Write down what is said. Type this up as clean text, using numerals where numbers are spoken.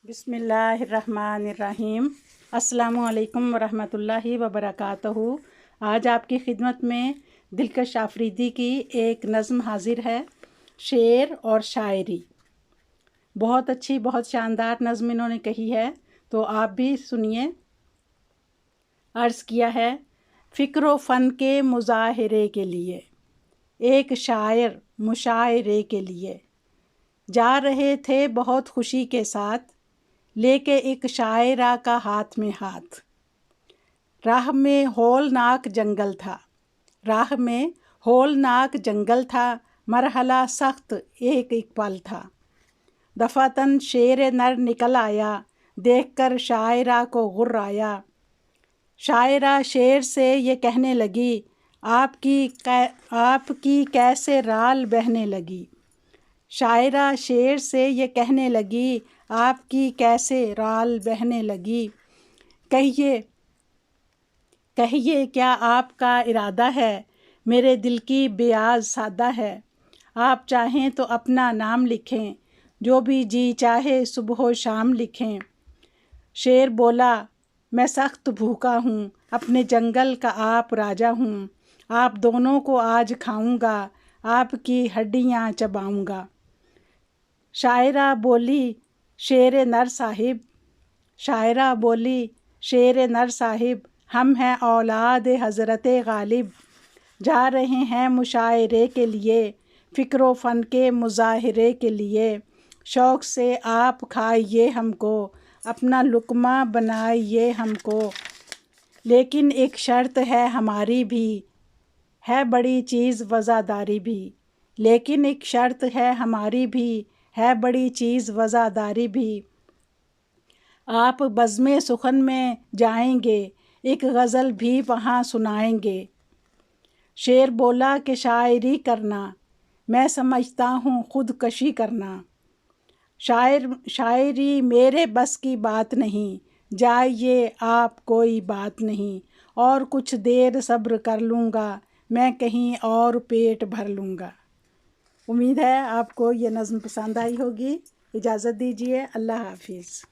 بسم اللہ الرحمن الرحیم۔ السلام علیکم ورحمۃ اللہ وبرکاتہ۔ آج آپ کی خدمت میں دلکش آفریدی کی ایک نظم حاضر ہے، شعر اور شاعری۔ بہت اچھی، بہت شاندار نظم انہوں نے کہی ہے، تو آپ بھی سنیے۔ عرض کیا ہے، فکر و فن کے مظاہرے کے لیے ایک شاعر مشاعرے کے لیے جا رہے تھے بہت خوشی کے ساتھ، لے کے ایک شاعرہ کا ہاتھ میں ہاتھ۔ راہ میں ہولناک جنگل تھا، راہ میں ہولناک جنگل تھا، مرحلہ سخت ایک پل تھا۔ دفعتاً شیر نر نکل آیا، دیکھ کر شاعرہ کو غر آیا۔ شاعرہ شیر سے یہ کہنے لگی، آپ کی کیسے رال بہنے لگی۔ شاعرہ شیر سے یہ کہنے لگی، آپ کی کیسے رال بہنے لگی۔ کہیے کیا آپ کا ارادہ ہے، میرے دل کی بیاض سادہ ہے۔ آپ چاہیں تو اپنا نام لکھیں، جو بھی جی چاہے صبح و شام لکھیں۔ شیر بولا، میں سخت بھوکا ہوں، اپنے جنگل کا آپ راجا ہوں۔ آپ دونوں کو آج کھاؤں گا، آپ کی ہڈیاں چباؤں گا۔ شاعرہ بولی، شیر نر صاحب، شاعرہ بولی، شیر نر صاحب، ہم ہیں اولاد حضرت غالب، جا رہے ہیں مشاعرے کے لیے، فکر و فن کے مظاہرے کے لیے۔ شوق سے آپ کھائیے ہم کو، اپنا لقمہ بنائیے ہم کو۔ لیکن ایک شرط ہے ہماری بھی، ہے بڑی چیز وفاداری بھی۔ لیکن ایک شرط ہے ہماری بھی، ہے بڑی چیز وفاداری بھی۔ آپ بزم سخن میں جائیں گے، ایک غزل بھی وہاں سنائیں گے۔ شیر بولا کہ شاعری کرنا میں سمجھتا ہوں خودکشی کرنا۔ شاعری میرے بس کی بات نہیں، جائیے آپ کوئی بات نہیں، اور کچھ دیر صبر کر لوں گا، میں کہیں اور پیٹ بھر لوں گا۔ امید ہے آپ کو یہ نظم پسند آئی ہوگی۔ اجازت دیجیے، اللہ حافظ۔